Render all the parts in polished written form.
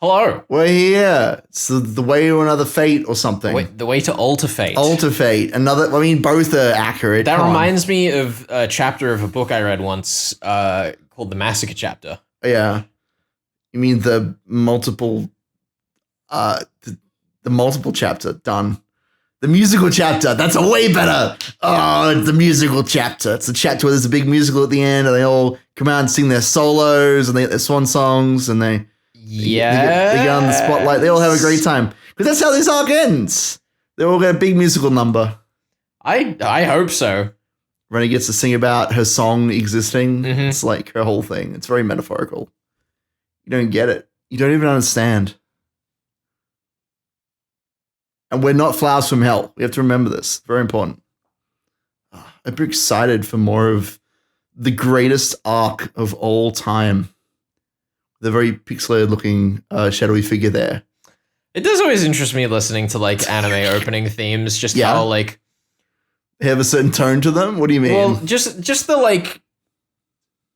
Hello. We're here. It's the way to another fate or something. The way to alter fate. Alter fate. Both are accurate. That reminds me of a chapter of a book I read once called The Massacre Chapter. Yeah. You mean the multiple, the multiple chapter. Done. The musical chapter. That's a way better. Oh, it's the musical chapter. It's a chapter where there's a big musical at the end and they all come out and sing their solos and they get their swan songs and they get on the spotlight. They all have a great time. Because that's how this arc ends. They all get a big musical number. I hope so. Rennie gets to sing about her song existing. Mm-hmm. It's like her whole thing. It's very metaphorical. You don't get it. You don't even understand. And we're not flowers from hell. We have to remember this. Very important. I'm pretty excited for more of the greatest arc of all time. The very pixelated looking shadowy figure there. It does always interest me listening to like anime opening themes, just how like they have a certain tone to them. What do you mean? Well, just the like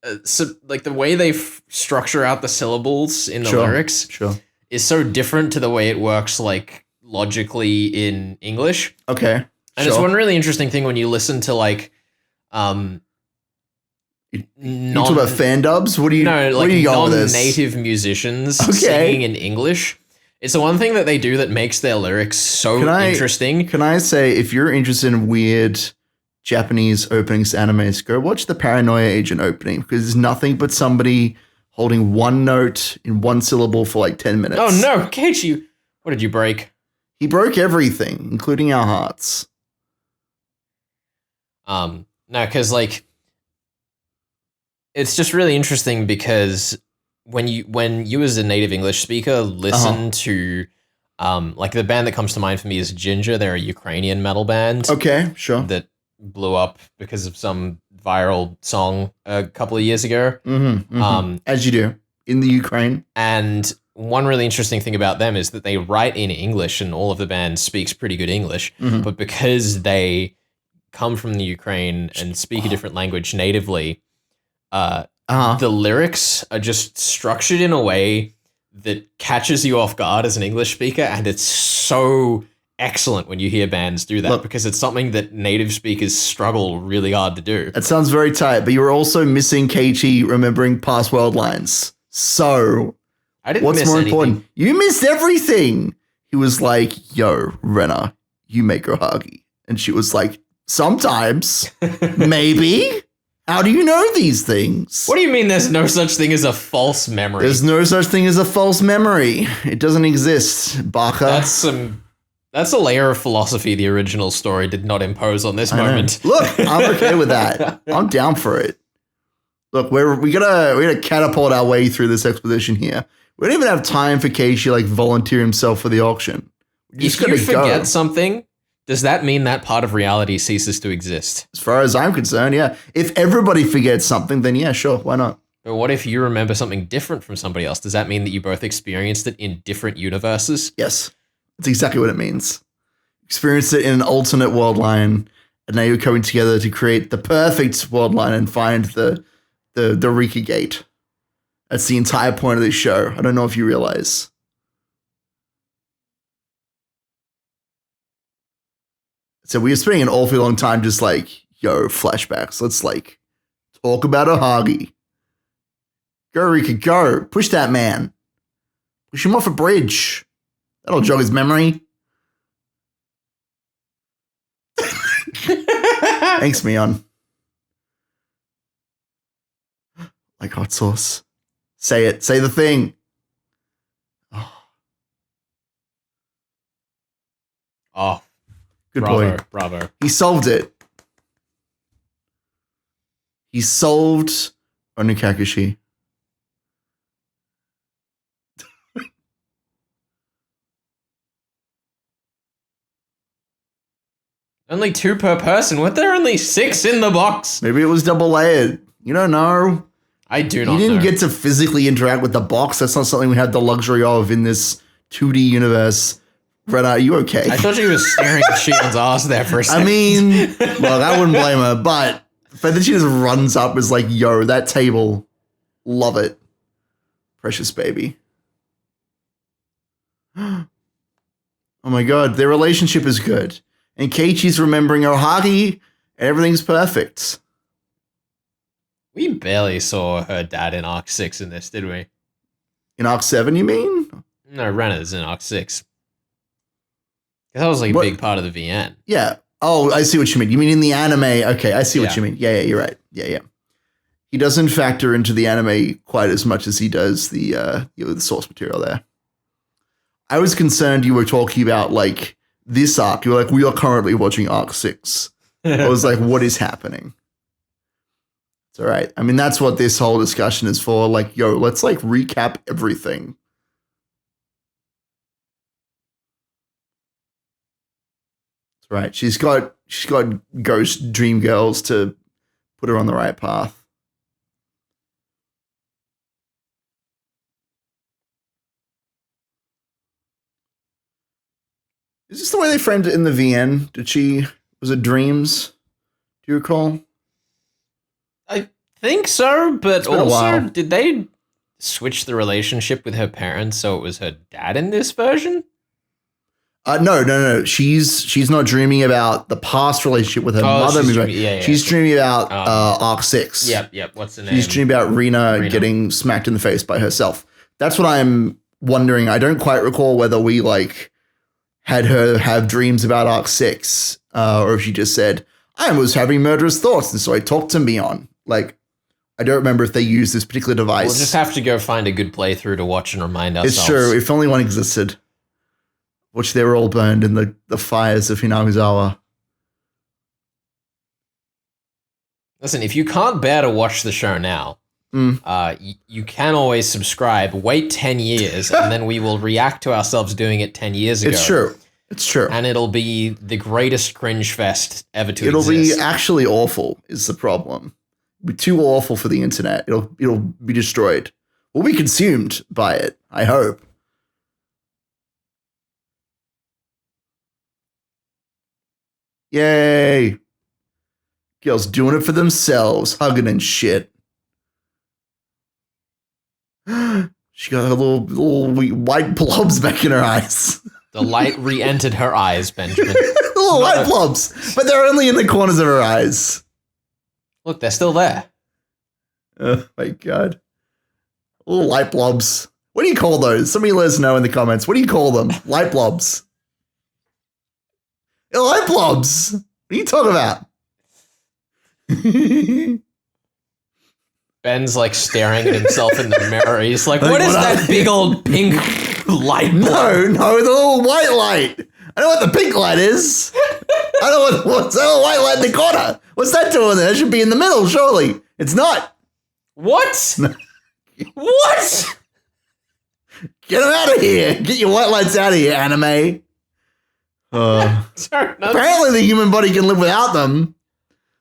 the way they structure out the syllables in the lyrics is so different to the way it works like logically in English. Okay. And it's one really interesting thing when you listen to like you talk about fan dubs? What do you non-native musicians singing in English. It's the one thing that they do that makes their lyrics so interesting. Can I say, if you're interested in weird Japanese openings to animes, go watch the Paranoia Agent opening, because it's nothing but somebody holding one note in one syllable for like 10 minutes. Oh no, Keiichi, what did you break? He broke everything, including our hearts. No, because like it's just really interesting because when you as a native English speaker listen to like the band that comes to mind for me is Ginger. They're a Ukrainian metal band. Okay, sure. That blew up because of some viral song a couple of years ago. As you do in the Ukraine. And one really interesting thing about them is that they write in English and all of the band speaks pretty good English, but because they come from the Ukraine and speak a different language natively, the lyrics are just structured in a way that catches you off guard as an English speaker, and it's so excellent when you hear bands do that because it's something that native speakers struggle really hard to do. It sounds very tight, but you were also missing Keiichi remembering past world lines. So I didn't what's miss more anything. important? You missed everything. He was like, yo, Renna, you make Ohagi. And she was like, sometimes, maybe. How do you know these things? What do you mean there's no such thing as a false memory? There's no such thing as a false memory. It doesn't exist, Baka. That's a layer of philosophy the original story did not impose on this moment. Look, I'm okay with that. I'm down for it. Look, we're gonna catapult our way through this exposition here. We don't even have time for Keiichi like volunteer himself for the auction. If you forget something, does that mean that part of reality ceases to exist? As far as I'm concerned, yeah. If everybody forgets something, then yeah, sure, why not? But what if you remember something different from somebody else? Does that mean that you both experienced it in different universes? Yes, that's exactly what it means. Experienced it in an alternate world line, and now you're coming together to create the perfect world line and find the Rika Gate. That's the entire point of this show. I don't know if you realize. So we were spending an awfully long time just like, yo, flashbacks. Let's like talk about Ohagi. Go, Rika, go. Push that man. Push him off a bridge. That'll jog his memory. Thanks, Mion. Like hot sauce. Say it. Say the thing. Oh. Good bravo, boy. Bravo. He solved it. He solved Onikakushi. Only 2 per person. Weren't there only 6 in the box? Maybe it was double layered. You don't know. I do not know. You didn't get to physically interact with the box. That's not something we had the luxury of in this 2D universe. Red, are you okay? I thought she was staring at Shion's ass there for a second. I mean, look, I wouldn't blame her, but the fact that she just runs up is like, yo, that table, love it. Precious baby. Oh my god, their relationship is good. And Keiichi's remembering Ohagi, and everything's perfect. We barely saw her dad in Arc 6 in this, did we? In Arc 7, you mean? No, Renner's in Arc 6. That was like a big part of the VN. Yeah. Oh, I see what you mean. You mean in the anime. Okay, I see what you mean. Yeah, you're right. Yeah. He doesn't factor into the anime quite as much as he does the source material there. I was concerned you were talking about like this arc. You were like, we are currently watching Arc 6. I was like, what is happening? It's all right. I mean, that's what this whole discussion is for. Like, yo, let's like recap everything. That's right. She's got ghost dream girls to put her on the right path. Is this the way they framed it in the VN? Was it dreams? Do you recall? I think so, but also, did they switch the relationship with her parents so it was her dad in this version? No. She's not dreaming about the past relationship with her mother. She's dreaming about Arc 6. Yep. What's the name? She's dreaming about Rina getting smacked in the face by herself. That's what I'm wondering. I don't quite recall whether we like had her have dreams about Arc 6 or if she just said, I was having murderous thoughts and so I talked to Mion. Like, I don't remember if they used this particular device. We'll just have to go find a good playthrough to watch and remind ourselves. It's true. If only one existed. Which they were all burned in the fires of Hinazawa. Listen, if you can't bear to watch the show now, you can always subscribe, wait 10 years, and then we will react to ourselves doing it 10 years ago. It's true. And it'll be the greatest cringe fest ever to exist. It'll be actually awful is the problem. It'll be too awful for the internet. It'll be destroyed. We'll be consumed by it, I hope. Yay. Girls doing it for themselves, hugging and shit. She got her little white blobs back in her eyes. The light re-entered her eyes, Benjamin. Little white blobs, but they're only in the corners of her eyes. Look, they're still there. Oh my god. Little light blobs. What do you call those? Somebody let us know in the comments. What do you call them? Light blobs. Light blobs. What are you talking about? Ben's like staring at himself in the mirror. He's like, what is that big old pink light bulb? No, the little white light. I know what the pink light is. I know what's the little white light in the corner. What's that doing there? It should be in the middle, surely. It's not. What? What? Get them out of here. Get your white lights out of here, anime. Apparently the human body can live without them.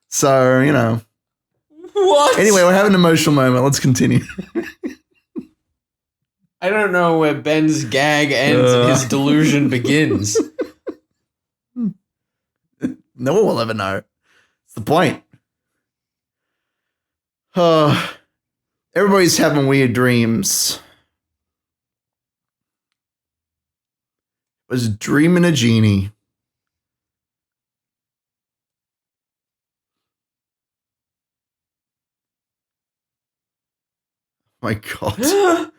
So, you know. What? Anyway, we're having an emotional moment. Let's continue. I don't know where Ben's gag ends and his delusion begins. No one will ever know. It's the point. Everybody's having weird dreams. I was dreaming a genie. My God.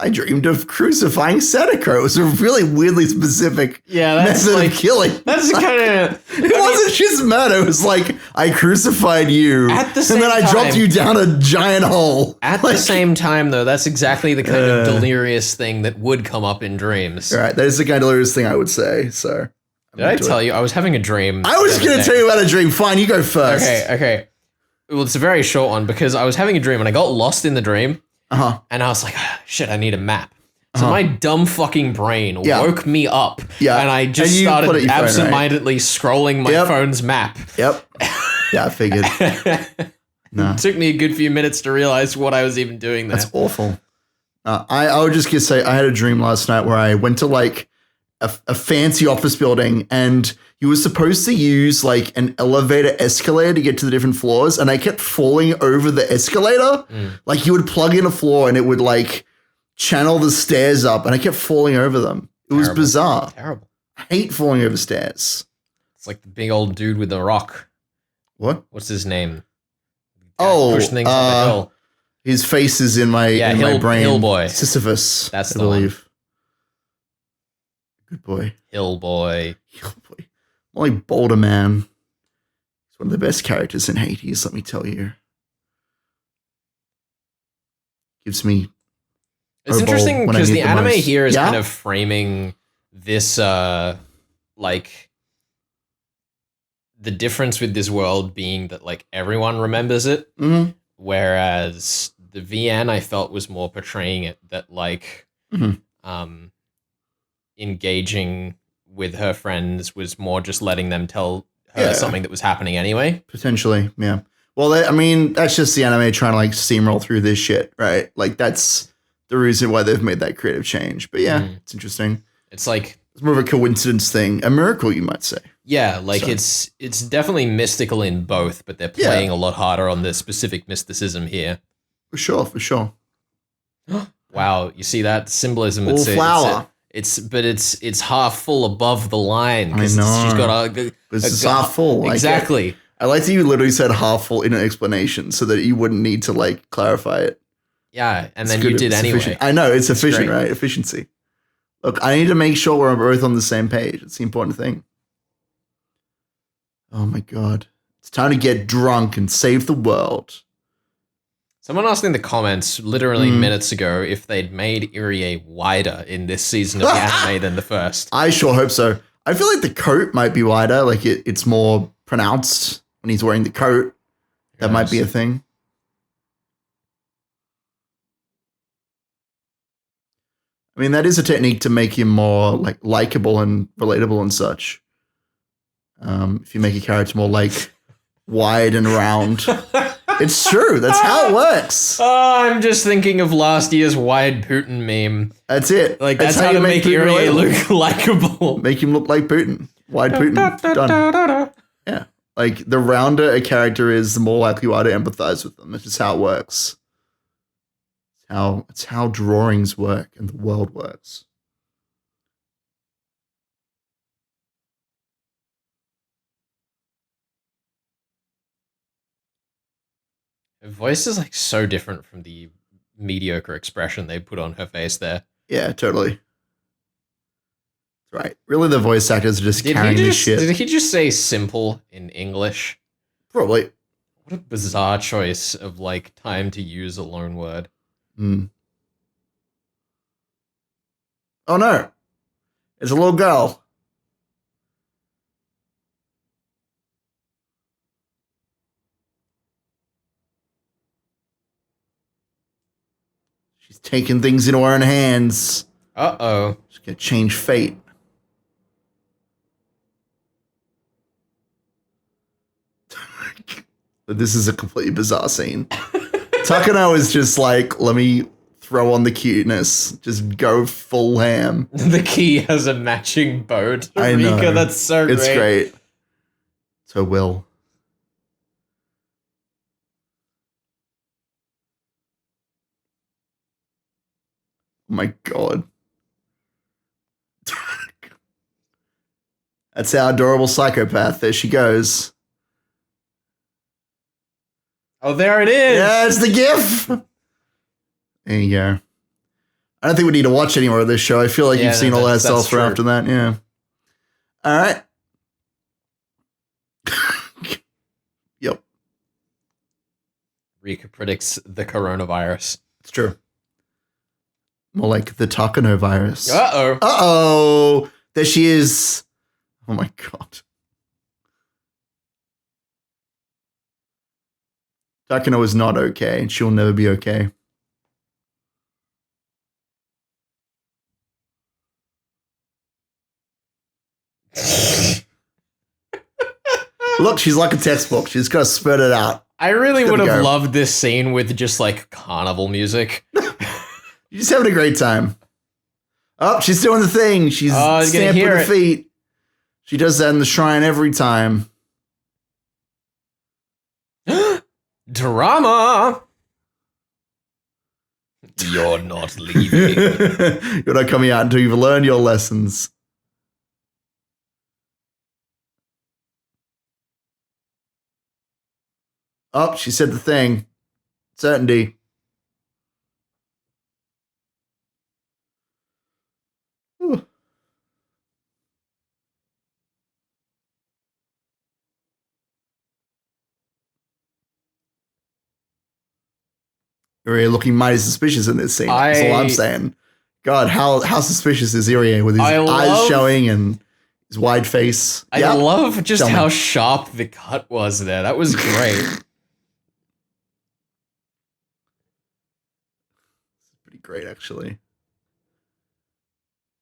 I dreamed of crucifying Seneca. It was a really weirdly specific method of killing. That's kind of... It wasn't just murder. It was like, I crucified you, at the same and then I dropped you down a giant hole. At the same time, though, that's exactly the kind of delirious thing that would come up in dreams. Right, that is the kind of delirious thing I would say, so... Did I tell you? I was having a dream. I was going to tell you about a dream. Fine, you go first. Okay. Well, it's a very short one because I was having a dream and I got lost in the dream. And I was like, shit, I need a map. So my dumb fucking brain woke me up. Yeah. And I just started absentmindedly scrolling my phone's map. Yep. Yeah, I figured. No. It took me a good few minutes to realize what I was even doing there. That's awful. I would just say I had a dream last night where I went to like a fancy office building, and you were supposed to use like an elevator escalator to get to the different floors, and I kept falling over the escalator. Like you would plug in a floor and it would like channel the stairs up, and I kept falling over them. It was bizarre. Terrible. I hate falling over stairs. It's like the big old dude with the rock. What? What's his name? Pushing things up the hill. His face is in my my brain. Hill boy. Sisyphus. That's I the one. believe. Good boy. Hill boy. Hill boy. Molly Boulder Man. He's one of the best characters in Hades, let me tell you. Gives me. It's interesting because the anime most. here is kind of framing this, like, the difference with this world being that, like, everyone remembers it, whereas the VN I felt was more portraying it that, like, engaging with her friends was more just letting them tell her something that was happening anyway. Potentially, yeah. Well, I mean, that's just the anime trying to, like, steamroll through this shit, right? Like, that's the reason why they've made that creative change. But yeah, it's interesting. It's like it's more of a coincidence thing, a miracle, you might say. Yeah, like it's definitely mystical in both, but they're playing a lot harder on the specific mysticism here. For sure. Wow, you see that symbolism? All flower. It's half full above the line. I know. She's got it's half full. Exactly. I like that you literally said half full in an explanation so that you wouldn't need to like clarify it. Yeah, and then you did anyway. Efficient. I know, it's efficient, right? Efficiency. Look, I need to make sure we're both on the same page. It's the important thing. Oh my God. It's time to get drunk and save the world. Someone asked in the comments literally minutes ago if they'd made Irie wider in this season of the anime than the first. I sure hope so. I feel like the coat might be wider. Like it's more pronounced when he's wearing the coat. That might be a thing. I mean, that is a technique to make him more like likable and relatable and such. If you make a character more like wide and round. It's true. That's how it works. Oh, I'm just thinking of last year's wide Putin meme. That's it. Like that's how to make Irie look likable. Make him look like Putin. Wide Putin. Done. Yeah. Like the rounder a character is, the more likely you are to empathize with them. That's just how it works. It's how drawings work and the world works. Her voice is like so different from the mediocre expression they put on her face there. Yeah, totally. Right. Really, the voice actors are just carrying this shit. Did he just say simple in English? Probably. What a bizarre choice of like time to use a loan word. Oh no. It's a little girl. She's taking things into her own hands. Uh-oh. She's gonna change fate. This is a completely bizarre scene. Takano is just like, let me throw on the cuteness. Just go full ham. The key has a matching bow to I Rika. know. That's so great. It's great. So Will. Oh my God. That's our adorable psychopath. There she goes. Oh, there it is. Yeah, it's the GIF. There you go. I don't think we need to watch any more of this show. I feel like you've seen all that stuff for after that. Yeah. All right. Yep. Rika predicts the coronavirus. It's true. More like the Takano virus. Uh-oh. Uh-oh. There she is. Oh my God. Takano is not okay, and she'll never be okay. Look, she's like a textbook. She's got to spurt it out. I really would have loved this scene with just like carnival music. You're just having a great time. Oh, she's doing the thing. She's he's gonna stamping hear her it. feet. She does that in the shrine every time. Drama. You're not leaving. You're not coming out until you've learned your lessons. Oh, she said the thing. Certainty. Ooh. Irie looking mighty suspicious in this scene. That's all I'm saying. God, how suspicious is Irie with his eyes showing and his wide face? I love just how sharp the cut was there. That was great. Pretty great, actually.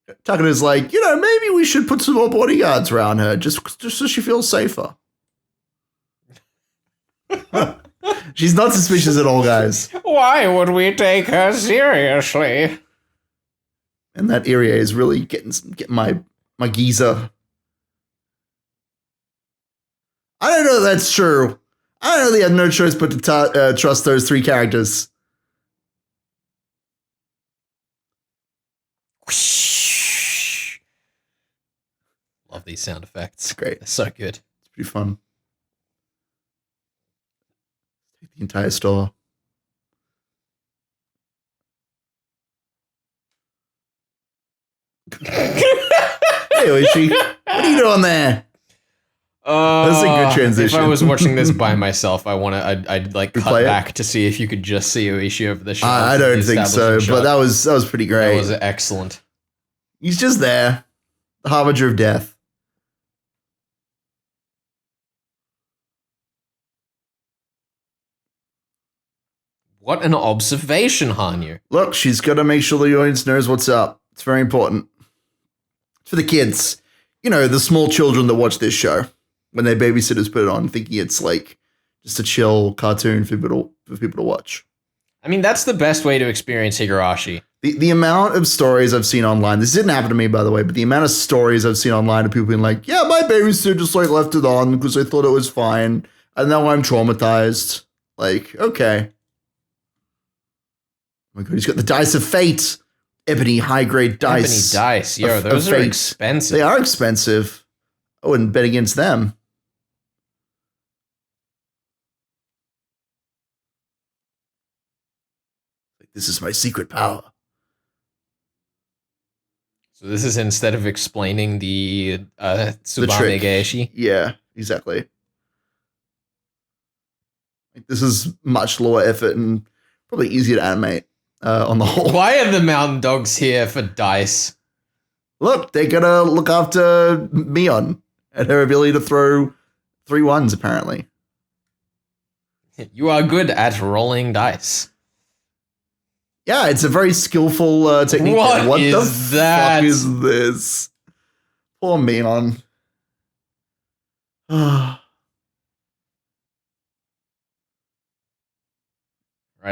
Takana's like, maybe we should put some more bodyguards around her, just so she feels safer. She's not suspicious at all, guys. Why would we take her seriously? And that Irie is really getting my geezer. I don't know if that's true. I don't know they had no choice but to trust those three characters. Love these sound effects. It's great. They're so good. It's pretty fun. Take the entire store. Hey, Oishi. What are you doing there? That's a good transition. If I was watching this by myself, I'd like cut back to see if you could just see Oishi over the shoulder. I don't think so, but that was pretty great. That was excellent. He's just there, the harbinger of death. What an observation, Hanyu. Look, she's got to make sure the audience knows what's up. It's very important. For the kids, the small children that watch this show, when their babysitters put it on, thinking it's like just a chill cartoon for people to watch. I mean, that's the best way to experience Higurashi. The amount of stories I've seen online, this didn't happen to me, by the way, but the amount of stories I've seen online of people being like, yeah, my babysitter just like left it on because I thought it was fine. And now I'm traumatized. Like, okay. Oh my God, he's got the dice of fate. Ebony high-grade dice. Ebony dice. Yo, those are expensive. They are expensive. I wouldn't bet against them. This is my secret power. So this is instead of explaining the Tsubame Geshi? Yeah, exactly. This is much lower effort and probably easier to animate on the whole. Why are the mountain dogs here for dice? Look, they're going to look after Mion and her ability to throw 3 ones, apparently. You are good at rolling dice. Yeah, it's a very skillful technique. What the that? fuck is this? Poor Mion. Right,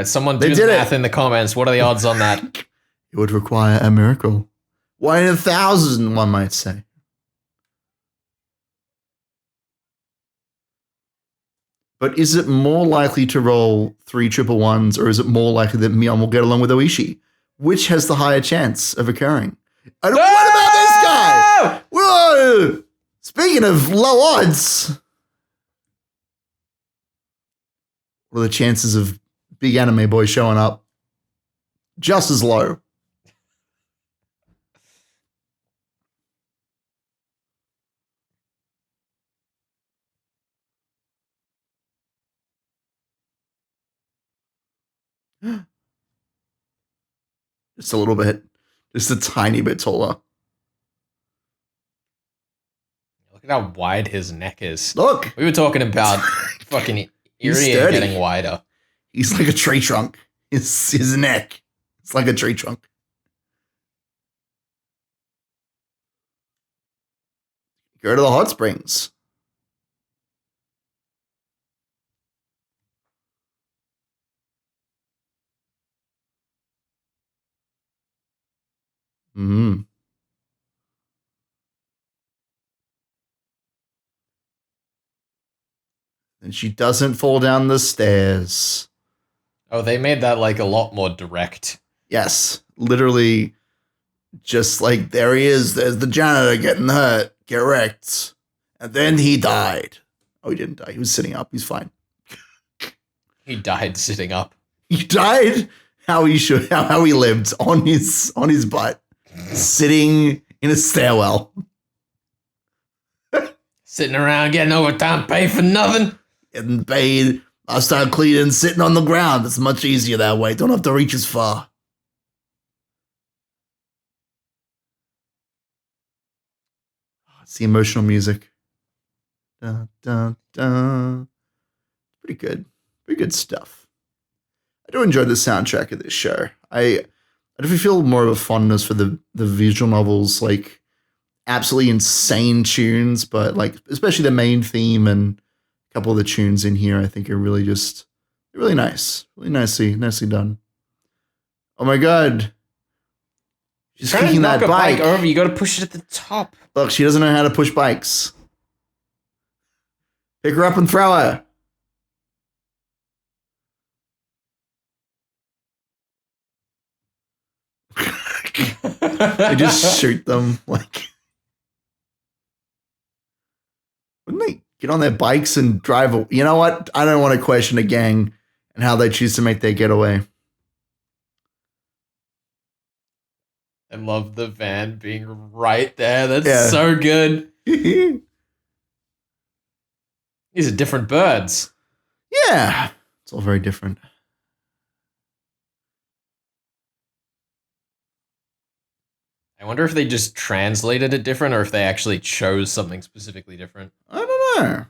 someone do the math in the comments. What are the odds on that? It would require a miracle. 1 in 1,000, one might say. But is it more likely to roll 3 triple ones, or is it more likely that Mion will get along with Oishi? Which has the higher chance of occurring? What about this guy? Whoa! Speaking of low odds, what are the chances of big anime boy showing up? Just as low. Just a little bit. Just a tiny bit taller. Look at how wide his neck is. Look. We were talking about fucking Irie getting wider. He's like a tree trunk. His neck. It's like a tree trunk. Go to the hot springs. Mm-hmm. And she doesn't fall down the stairs. Oh, they made that like a lot more direct. Yes, literally just like, there he is. There's the janitor getting hurt. Get wrecked. And then he died. Oh, he didn't die. He was sitting up. He's fine. He died sitting up. He died how he should, how he lived on his butt, sitting in a stairwell. Sitting around getting overtime pay for nothing. Getting paid. I start cleaning, sitting on the ground. It's much easier that way. Don't have to reach as far. It's the emotional music. Dun, dun, dun. Pretty good. Pretty good stuff. I do enjoy the soundtrack of this show. I definitely feel more of a fondness for the visual novels, like absolutely insane tunes, but like especially the main theme and a couple of the tunes in here I think are really just really nice. Really nicely done. Oh my god. She's kicking that bike over. You got to push it at the top. Look, she doesn't know how to push bikes. Pick her up and throw her. They just shoot them. Like, wouldn't they get on their bikes and drive? You know what? I don't want to question a gang and how they choose to make their getaway. I love the van being right there. That's so good. These are different birds. Yeah. It's all very different. I wonder if they just translated it different or if they actually chose something specifically different. I don't know.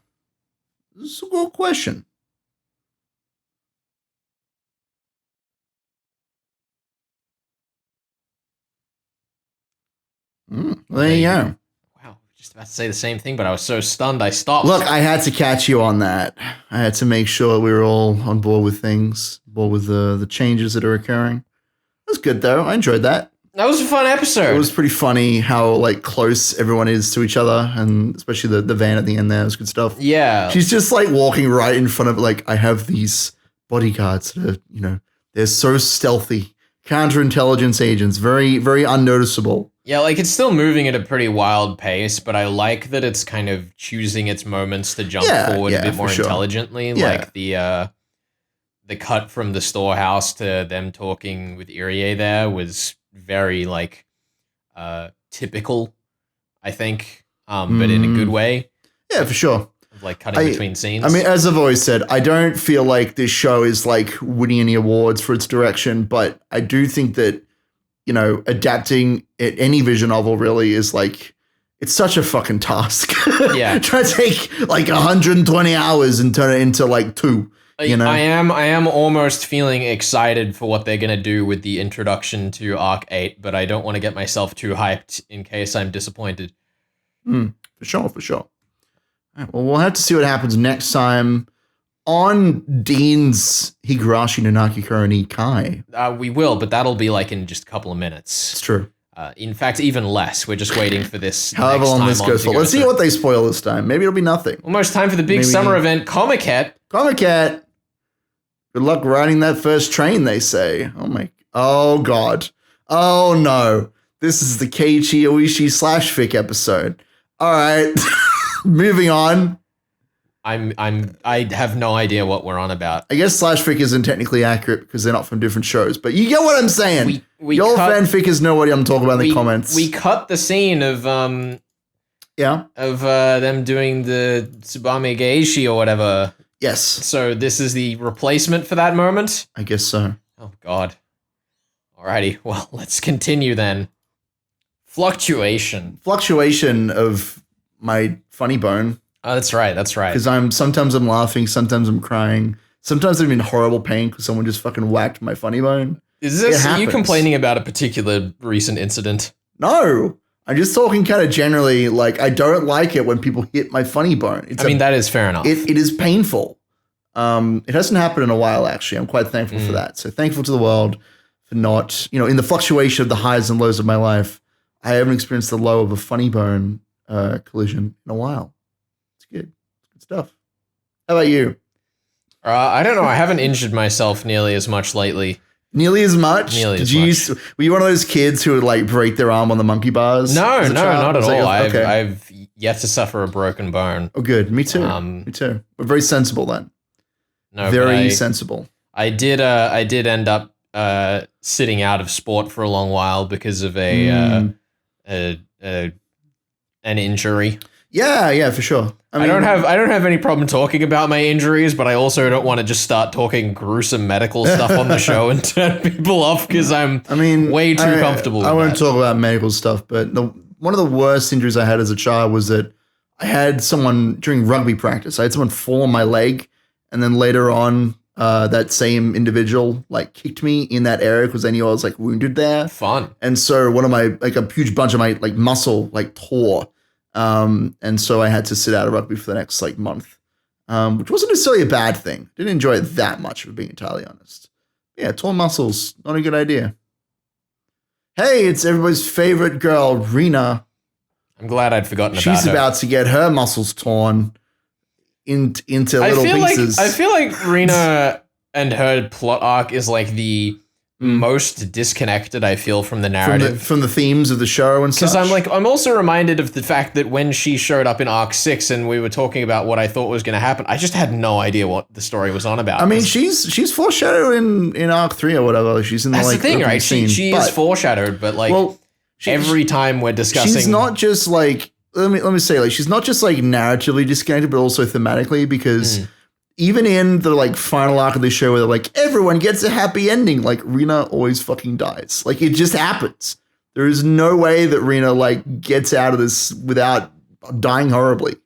This is a good question. There you go. Wow, just about to say the same thing, but I was so stunned I stopped. Look, I had to catch you on that. I had to make sure we were all on board with things, board with the changes that are occurring. It was good though. I enjoyed that. That was a fun episode. It was pretty funny how like close everyone is to each other, and especially the van at the end there. It was good stuff. Yeah. She's just like walking right in front of, like, I have these bodyguards that are, they're so stealthy. Counterintelligence agents, very, very unnoticeable. Yeah, like it's still moving at a pretty wild pace, but I like that it's kind of choosing its moments to jump forward a bit more intelligently. Yeah. Like the cut from the storehouse to them talking with Irie there was very like typical, I think, but in a good way. Yeah, for sure. Like cutting between scenes. I mean, as I've always said, I don't feel like this show is like winning any awards for its direction, but I do think that, adapting any visual novel really is like, it's such a fucking task. Yeah. Try to take like 120 hours and turn it into like 2. I am almost feeling excited for what they're going to do with the introduction to Arc 8, but I don't want to get myself too hyped in case I'm disappointed. For sure. All right, well, we'll have to see what happens next time on Dean's Higurashi no Nakikoro ni Kai. We will, but that'll be like in just a couple of minutes. It's true. In fact, even less. We're just waiting for this. However long this goes for. Let's see what they spoil this time. Maybe it'll be nothing. Almost time for the big summer event, Comiket. Comiket. Good luck riding that first train, they say. Oh, God. Oh, no. This is the Keiichi Oishi /fic episode. All right. Moving on. I have no idea what we're on about. I guess /fic isn't technically accurate because they're not from different shows, but you get what I'm saying. Your fanfickers know what I'm talking about in the comments. We cut the scene of them doing the Tsubame Geishi or whatever. Yes. So this is the replacement for that moment? I guess so. Oh, God. Alrighty, well, let's continue then. Fluctuation of my funny bone. Oh, that's right. Because sometimes I'm laughing, sometimes I'm crying, sometimes I'm in horrible pain because someone just fucking whacked my funny bone. Are you complaining about a particular recent incident? No, I'm just talking kind of generally. Like, I don't like it when people hit my funny bone. That is fair enough. It is painful. It hasn't happened in a while, actually. I'm quite thankful for that. So thankful to the world for not, in the fluctuation of the highs and lows of my life, I haven't experienced the low of a funny bone collision in a while. It's good. It's good stuff. How about you? I don't know. I haven't injured myself nearly as much lately. Nearly as much? Were you one of those kids who would like break their arm on the monkey bars? No, not at all. Okay. I've yet to suffer a broken bone. Oh, good. Me too. Me too. We're very sensible then. No, very sensible. I did end up sitting out of sport for a long while because of an injury. Yeah, for sure. I don't have any problem talking about my injuries, but I also don't want to just start talking gruesome medical stuff on the show and turn people off because I'm way too comfortable with I won't that. talk about medical stuff, but one of the worst injuries I had as a child was that I had someone during rugby practice. I had someone fall on my leg, and then later on, that same individual like kicked me in that area because they knew I was like wounded there. Fun. And so one of my a huge bunch of my like muscle like tore. And so I had to sit out of rugby for the next like month, which wasn't necessarily a bad thing. Didn't enjoy it that much, for being entirely honest. Yeah, torn muscles, not a good idea. Hey, it's everybody's favorite girl, Rena. I'm glad I'd forgotten about her. She's about to get her muscles torn into little pieces. I feel like Rena and her plot arc is like the most disconnected I feel from the narrative. From the themes of the show and such. Because I'm also reminded of the fact that when she showed up in Arc 6 and we were talking about what I thought was going to happen, I just had no idea what the story was on about. I mean, she's foreshadowed in Arc 3 or whatever. She's in the, that's like, the thing, right? She is foreshadowed, but like every time we're discussing... She's not just like... Let me say, like, she's not just like narratively disconnected, but also thematically, because... Even in the like final arc of the show where they're like, everyone gets a happy ending, like Rena always fucking dies. Like it just happens. There is no way that Rena like gets out of this without dying horribly.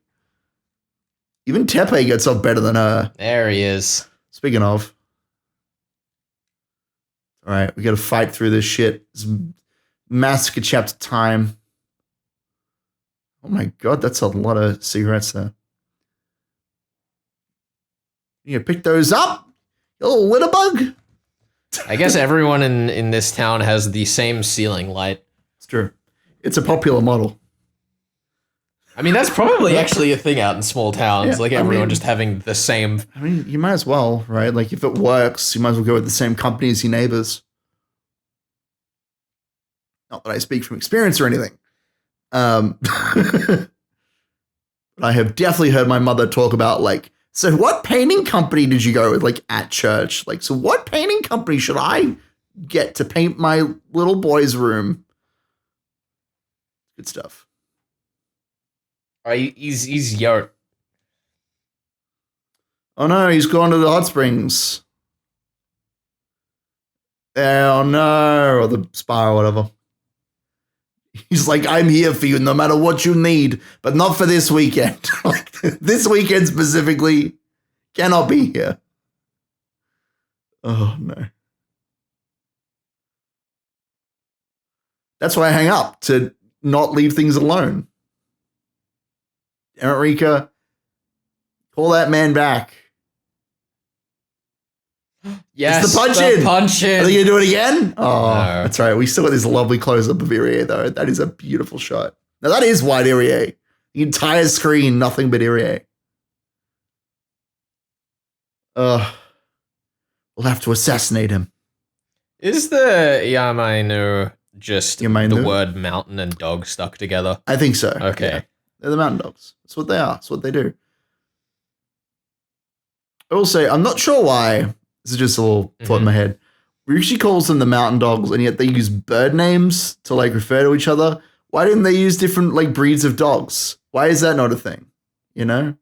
Even Tepe gets off better than her. There he is. Speaking of. All right, we got to fight through this shit. It's massacre chapter time. Oh my God, that's a lot of cigarettes there. You pick those up, you little litter bug. I guess everyone in this town has the same ceiling light. It's true. It's a popular model. I mean, that's probably actually a thing out in small towns. Yeah, like everyone just having the same. I mean, you might as well, right? Like if it works, you might as well go with the same company as your neighbors. Not that I speak from experience or anything. But I have definitely heard my mother talk about like, so what painting company did you go with, like, at church? Like, so what painting company should I get to paint my little boy's room? Good stuff. He's yoked. Oh, no, he's gone to the hot springs. Oh, no. Or the spa or whatever. He's like, I'm here for you no matter what you need, but not for this weekend. Like this weekend specifically cannot be here. Oh, no. That's why I hang up, to not leave things alone. Enrica, call that man back. Yes, it's the punch-in. Punch-in. Are they going to do it again? Oh, no. That's right. We still got this lovely close-up of Irie, though. That is a beautiful shot. Now, that is wide Irie. The entire screen, nothing but Irie. We'll have to assassinate him. Is the Yamainu just Yamainu? The word mountain and dog stuck together? I think so. Okay. Yeah. They're the mountain dogs. That's what they are. That's what they do. I will say, I'm not sure why. This is just a little thought in my head. Ryushi calls them the mountain dogs, and yet they use bird names to like refer to each other. Why didn't they use different like breeds of dogs? Why is that not a thing? You know?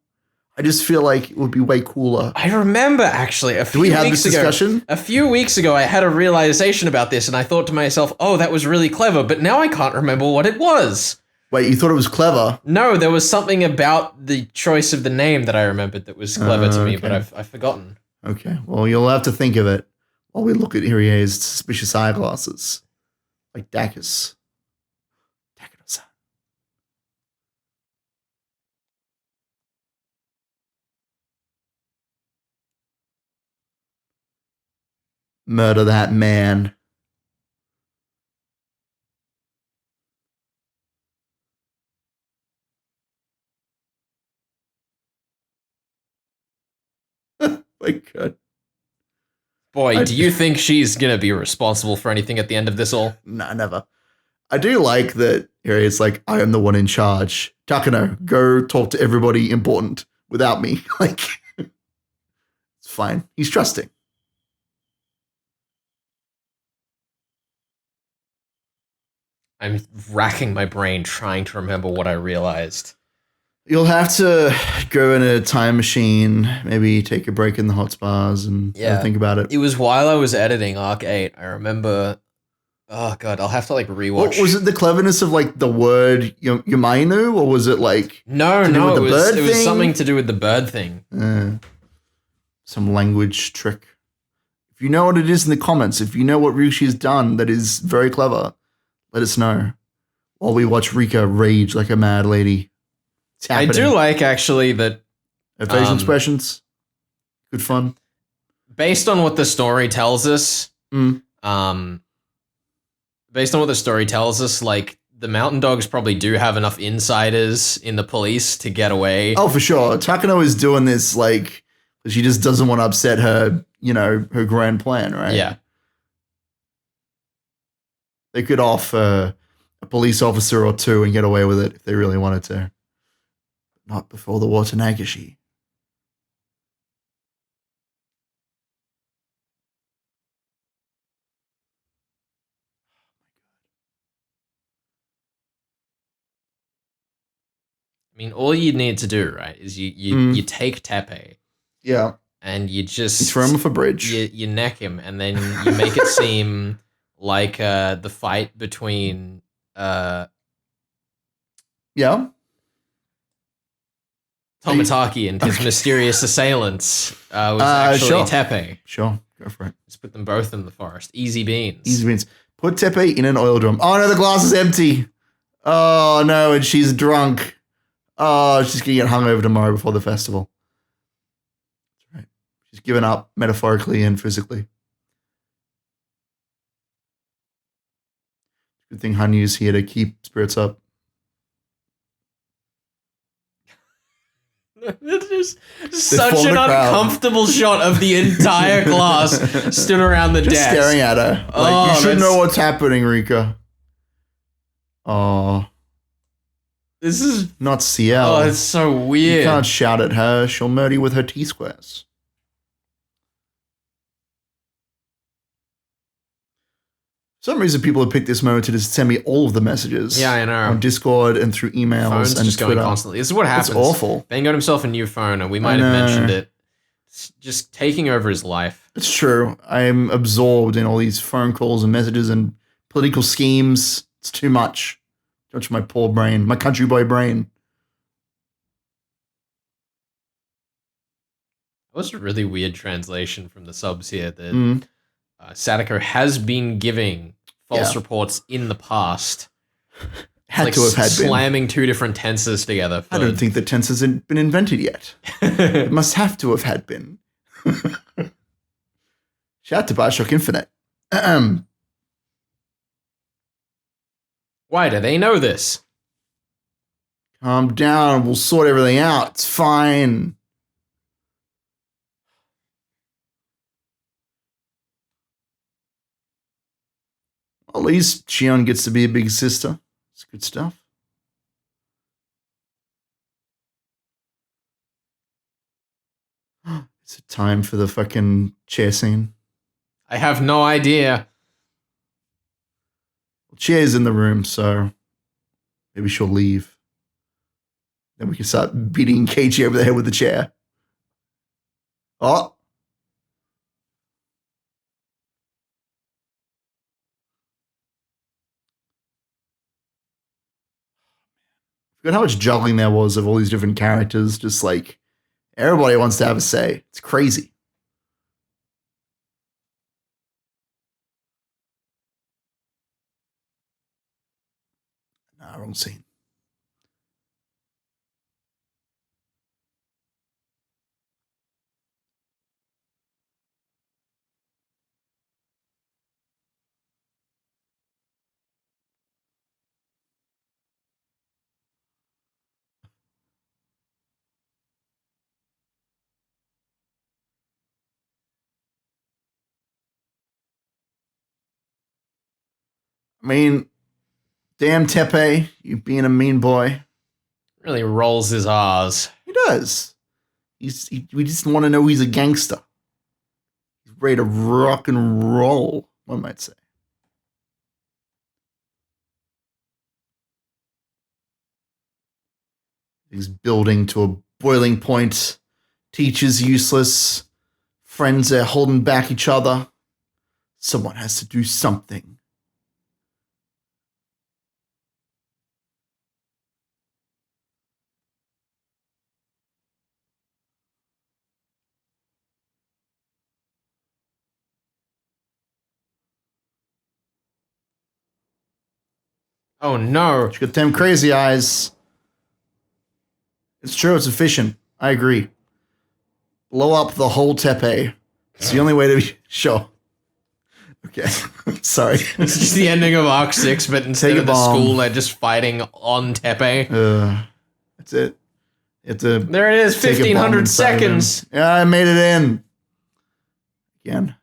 I just feel like it would be way cooler. I remember actually Do we have this discussion? A few weeks ago, I had a realization about this, and I thought to myself, oh, that was really clever, but now I can't remember what it was. Wait, you thought it was clever? No, there was something about the choice of the name that I remembered that was clever to me, but I've forgotten. Okay, well, you'll have to think of it while we look at Irie's suspicious eyeglasses. Like Dacus. Dacus. Murder that man. my god. Boy, do you think she's gonna be responsible for anything at the end of this all? Nah, never. I do like that here it's like, I am the one in charge. Takano, go talk to everybody important without me. Like, it's fine. He's trusting. I'm racking my brain trying to remember what I realized. You'll have to go in a time machine, maybe take a break in the hot spas and think about it. It was while I was editing Arc 8. I remember. Oh god, I'll have to like rewatch. What, was it the cleverness of like the word Yumainu, or was it like no, it was something to do with the bird thing. Some language trick. If you know what it is in the comments, if you know what Ryushi's done that is very clever, let us know. While we watch Rika rage like a mad lady. It's happening. I do like actually that her facial expressions. Good fun. Based on what the story tells us, like the mountain dogs probably do have enough insiders in the police to get away. Oh, for sure. Takano is doing this like she just doesn't want to upset her, her grand plan, right? Yeah. They could off a police officer or two and get away with it if they really wanted to. Not before the Watanagishi. I mean, all you need to do, right, is you take Tepe. Yeah. And you just throw him off a bridge. You neck him, and then you make it seem like the fight between Tomitaki and his mysterious assailants was actually Tepe. Sure, go for it. Just put them both in the forest. Easy beans. Easy beans. Put Tepe in an oil drum. Oh no, the glass is empty. Oh no, and she's drunk. Oh, she's gonna get hungover tomorrow before the festival. That's right. She's given up metaphorically and physically. Good thing Hanyu's here to keep spirits up. It's just such an uncomfortable shot of the entire class stood around the desk. Staring at her. Like, you should know what's happening, Rika. Oh. This is not CL. Oh, it's so weird. You can't shout at her. She'll murder you with her T-squares. For some reason, people have picked this moment to just send me all of the messages. Yeah, I know. On Discord and through emails Phone's and just Twitter. going constantly. This is what happens. It's awful. Ben got himself a new phone, and we might have mentioned it. It's just taking over his life. It's true. I'm absorbed in all these phone calls and messages and political schemes. It's too much. Too much for my poor brain, my country boy brain. That was a really weird translation from the subs here that Sadako has been giving false reports in the past. Had to have had slamming two different tenses together. I don't think the tense has been invented yet. It must have to have had been. Shout out to Bioshock Infinite. Why do they know this? Calm down. We'll sort everything out. It's fine. At least Shion gets to be a big sister. It's good stuff. Is it time for the fucking chair scene? I have no idea. Well, Chair's in the room, so maybe she'll leave. Then we can start beating Keiichi over the head with the chair. Oh. I forgot how much juggling there was of all these different characters. Just like everybody wants to have a say. It's crazy. Nah, wrong scene. I mean, damn Tepe, you being a mean boy. Really rolls his R's. He does. We just want to know he's a gangster. He's ready to rock and roll, one might say. He's building to a boiling point. Teacher's useless. Friends are holding back each other. Someone has to do something. Oh no. She got them crazy eyes. It's true, it's efficient. I agree. Blow up the whole Tepe. It's the only way to be sure. Okay. Sorry. It's just the ending of Arc 6, but instead of the school, they're just fighting on Tepe. That's it. There it is, 1,500 seconds. Yeah, I made it in. Again.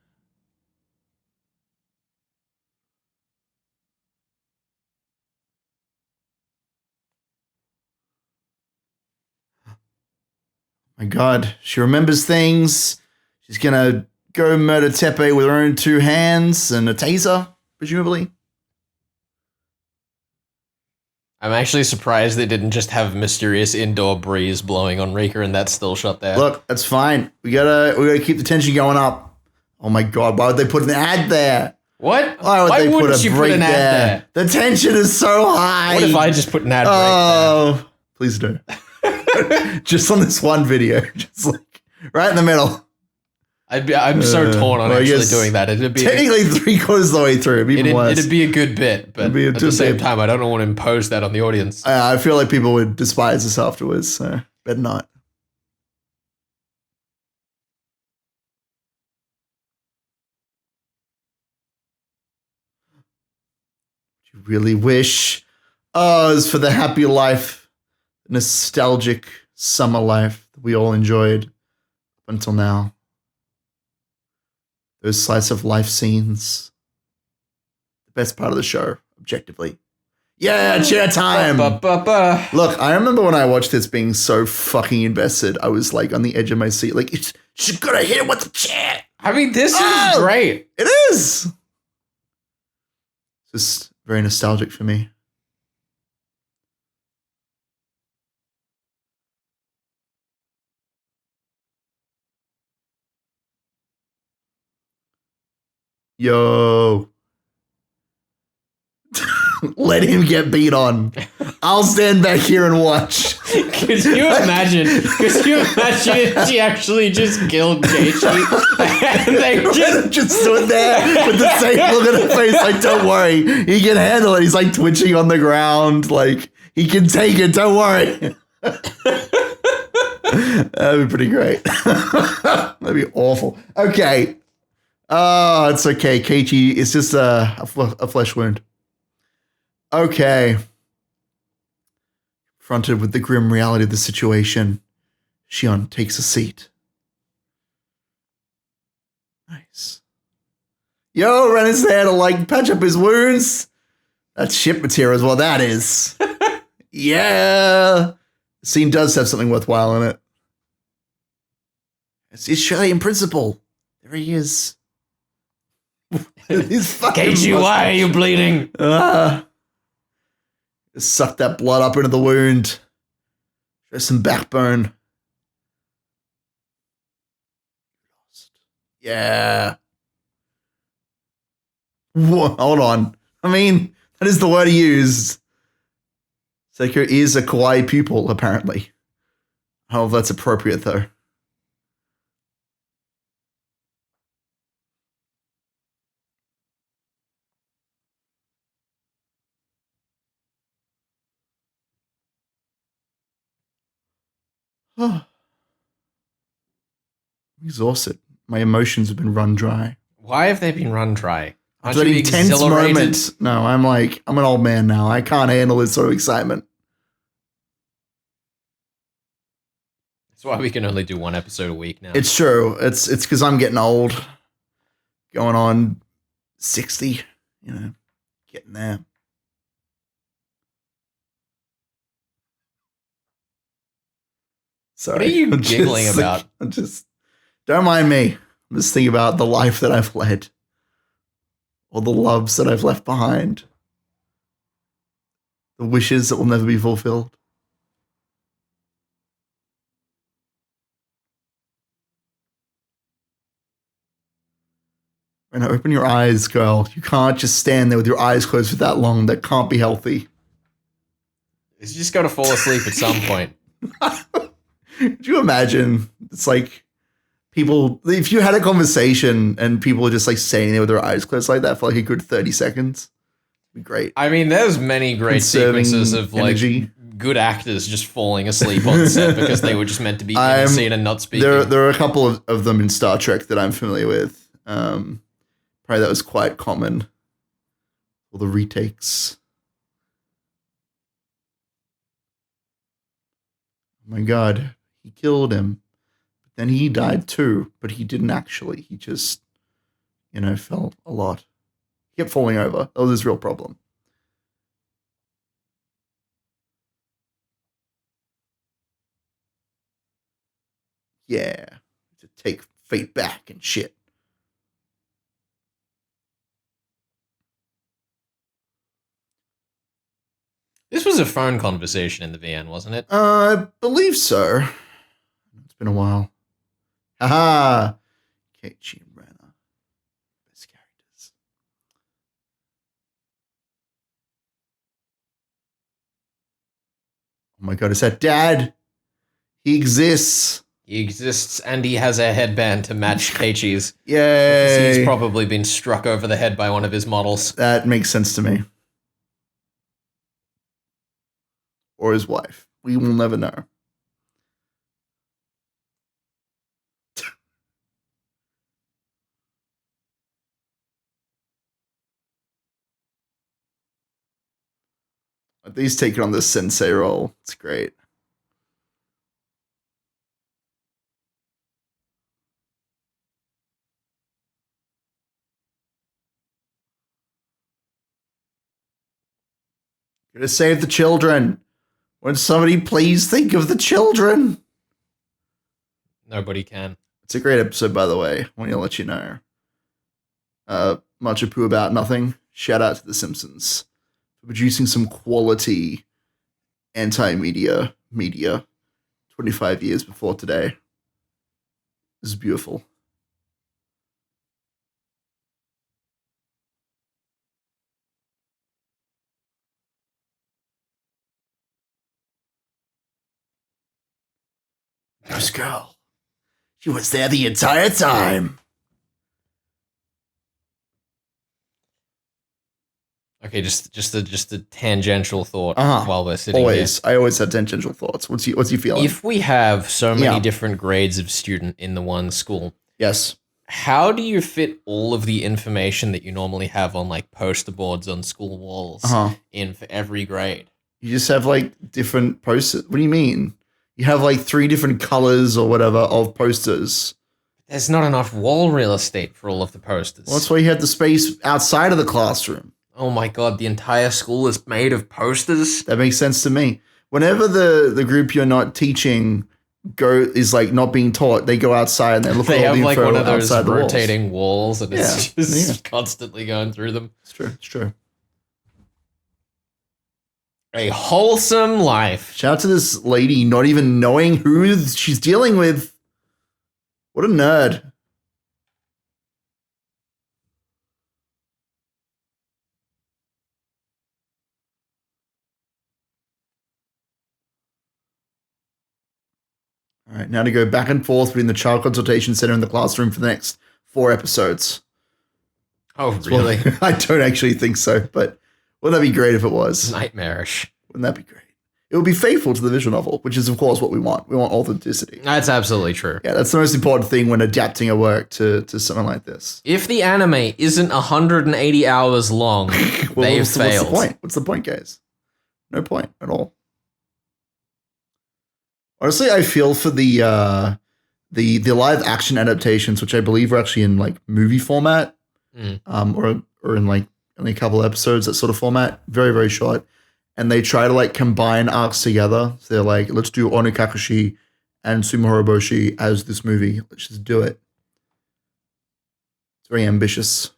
My God, she remembers things. She's gonna go murder Tepe with her own 2 hands and a taser, presumably. I'm actually surprised they didn't just have mysterious indoor breeze blowing on Rika and that's still shut there. Look, that's fine. We gotta keep the tension going up. Oh my God, why would they put an ad there? What? Why wouldn't you put an ad there? The tension is so high. What if I just put an ad break there? Oh, please do. Just on this one video, just like right in the middle. I'm so torn on actually doing that. It'd be technically 3/4 of the way through. It'd be a good bit, but at the same time, I don't want to impose that on the audience. I feel like people would despise us afterwards, so better not. You really wish is for the happy life, nostalgic summer life that we all enjoyed up until now. Those slice of life scenes. The best part of the show, objectively. Yeah, chair time! Look, I remember when I watched this being so fucking invested. I was like on the edge of my seat. Like, she's gonna hit him with the chair! I mean, this is great. It is! It's just very nostalgic for me. Yo. Let him get beat on. I'll stand back here and watch. Could you imagine if she actually just killed Keiichi and they just stood there with the same look on her face like, don't worry, he can handle it. He's like twitching on the ground, like he can take it, don't worry. That'd be pretty great. That'd be awful. Okay. Oh, it's okay. Keiichi, it's just a flesh wound. Okay. Confronted with the grim reality of the situation, Shion takes a seat. Nice. Yo, ran his there to like patch up his wounds. That's ship material is what that is. Yeah. The scene does have something worthwhile in it. It's the Australian principal. There he is. Keiichi, why are you bleeding? Suck that blood up into the wound. Show some backbone. Yeah. Whoa, hold on. I mean, that is the word he used. Seiko is a kawaii pupil, apparently. I don't know if that's appropriate, though. I'm exhausted. My emotions have been run dry. Why have they been run dry? Aren't you intense moments. No, I'm an old man now. I can't handle this sort of excitement. That's why we can only do one episode a week now. It's true. It's because I'm getting old. Going on 60, Getting there. Sorry. What are you giggling about? Don't mind me. I'm just thinking about the life that I've led. Or the loves that I've left behind. The wishes that will never be fulfilled. And open your eyes, girl. You can't just stand there with your eyes closed for that long. That can't be healthy. You just got to fall asleep at some point. Could you imagine? It's like people, if you had a conversation and people were just like standing there with their eyes closed like that for like a good 30 seconds, it'd be great. I mean, there's many great sequences of energy. Like good actors just falling asleep on set because they were just meant to be in the scene and not speaking. There are a couple of them in Star Trek that I'm familiar with. Probably that was quite common. All the retakes. Oh my God, he killed him. Then he died too, but he didn't actually. He just, fell a lot. He kept falling over. That was his real problem. Yeah, to take fate back and shit. This was a phone conversation in the VN, wasn't it? I believe so. It's been a while. Haha. Keiichi and Rena. Best characters. Oh my God, is that Dad? He exists. He exists and he has a headband to match Keiichi's. Yay. He's probably been struck over the head by one of his models. That makes sense to me. Or his wife. We will never know. He's taking on this sensei role. It's great. Gonna save the children. Would somebody please think of the children? Nobody can. It's a great episode, by the way. I want to let you know. Much ado about nothing. Shout out to The Simpsons for producing some quality anti-media media 25 years before today. This is beautiful. This girl. She was there the entire time. Okay, just a tangential thought while we're sitting here. I always had tangential thoughts. What's your feeling? If we have so many different grades of student in the one school, yes, how do you fit all of the information that you normally have on like poster boards on school walls in for every grade? You just have like different posters. What do you mean? You have like 3 different colors or whatever of posters. There's not enough wall real estate for all of the posters. Well, that's why you had the space outside of the classroom. Oh my God, the entire school is made of posters? That makes sense to me. Whenever the group you're not teaching is like not being taught, they go outside and they look at all the info outside the walls. They have like one of those rotating walls and it's just constantly going through them. It's true. A wholesome life. Shout out to this lady not even knowing who she's dealing with. What a nerd. All right, now to go back and forth between the child consultation center and the classroom for the next 4 episodes. Oh, really? I don't actually think so, but wouldn't that be great if it was? Nightmarish. Wouldn't that be great? It would be faithful to the visual novel, which is, of course, what we want. We want authenticity. That's absolutely true. Yeah, that's the most important thing when adapting a work to something like this. If the anime isn't 180 hours long, they've failed. What's the point? What's the point, guys? No point at all. Honestly, I feel for the live action adaptations, which I believe are actually in like movie format, or in like only a couple episodes, that sort of format. Very, very short. And they try to like combine arcs together. So they're like, let's do Onikakushi and Sumohoroboshi as this movie. Let's just do it. It's very ambitious.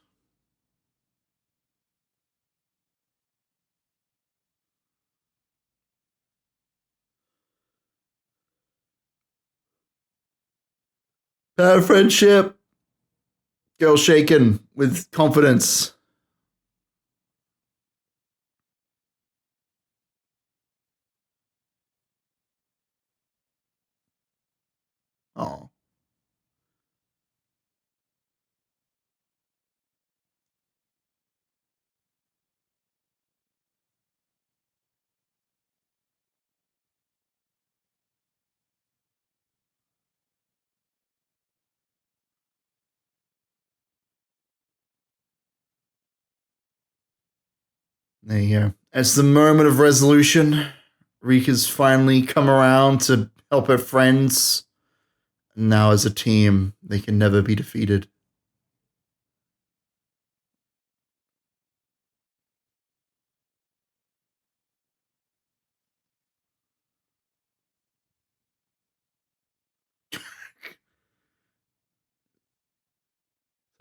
Friendship. Girl shaken with confidence. Oh. There you go. It's the moment of resolution. Rika's finally come around to help her friends. And now as a team, they can never be defeated.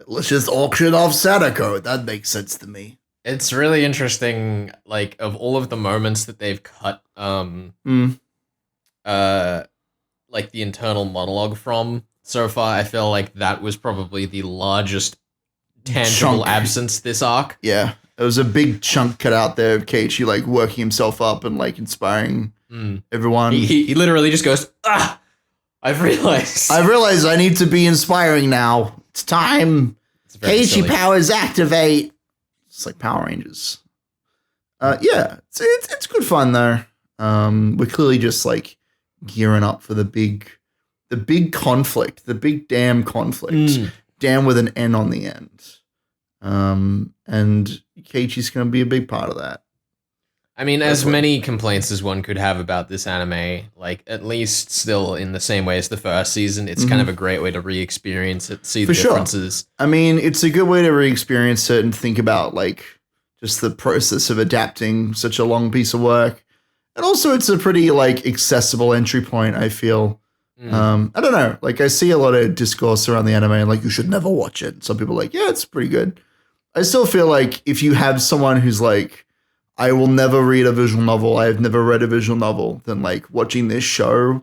Let's just auction off Sadako. That makes sense to me. It's really interesting, like, of all of the moments that they've cut, like, the internal monologue from so far, I feel like that was probably the largest tangible absence this arc. Yeah. There was a big chunk cut out there of Keiichi, like, working himself up and, like, inspiring everyone. He literally just goes, I've realized I need to be inspiring now. It's time. Keiichi powers activate. It's like Power Rangers. Yeah, it's good fun though. We're clearly just like gearing up for the big conflict, the big damn conflict. Damn with an N on the end. And Keiichi's going to be a big part of that. I mean, as many complaints as one could have about this anime, like, at least still in the same way as the first season, it's kind of a great way to re-experience it, see the differences. I mean, it's a good way to re-experience it and think about, like, just the process of adapting such a long piece of work. And also, it's a pretty, like, accessible entry point, I feel. I don't know. Like, I see a lot of discourse around the anime, and, like, you should never watch it. Some people are like, yeah, it's pretty good. I still feel like if you have someone who's like, I will never read a visual novel, I have never read a visual novel, then like watching this show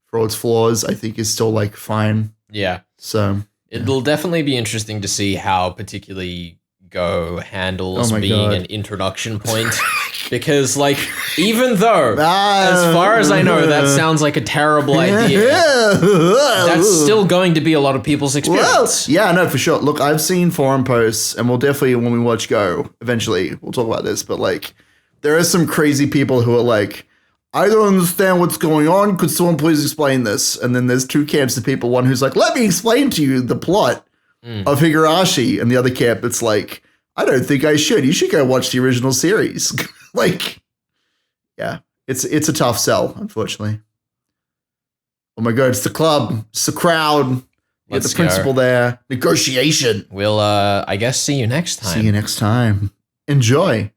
for all its flaws, I think is still like fine. Yeah. So it'll definitely be interesting to see how particularly Go handles being an introduction point. Because like, even though, as far as I know, that sounds like a terrible idea, that's still going to be a lot of people's experience. Yeah, no, for sure. Look, I've seen forum posts, and we'll definitely, when we watch Go, eventually, we'll talk about this, but like, there are some crazy people who are like, I don't understand what's going on. Could someone please explain this? And then there's two camps of people. One who's like, let me explain to you the plot of Higurashi. And the other camp, it's like, I don't think I should. You should go watch the original series. Like, yeah, it's a tough sell, unfortunately. Oh my God, it's the club. It's the crowd. Get the principal there. Negotiation. We'll, I guess, see you next time. See you next time. Enjoy.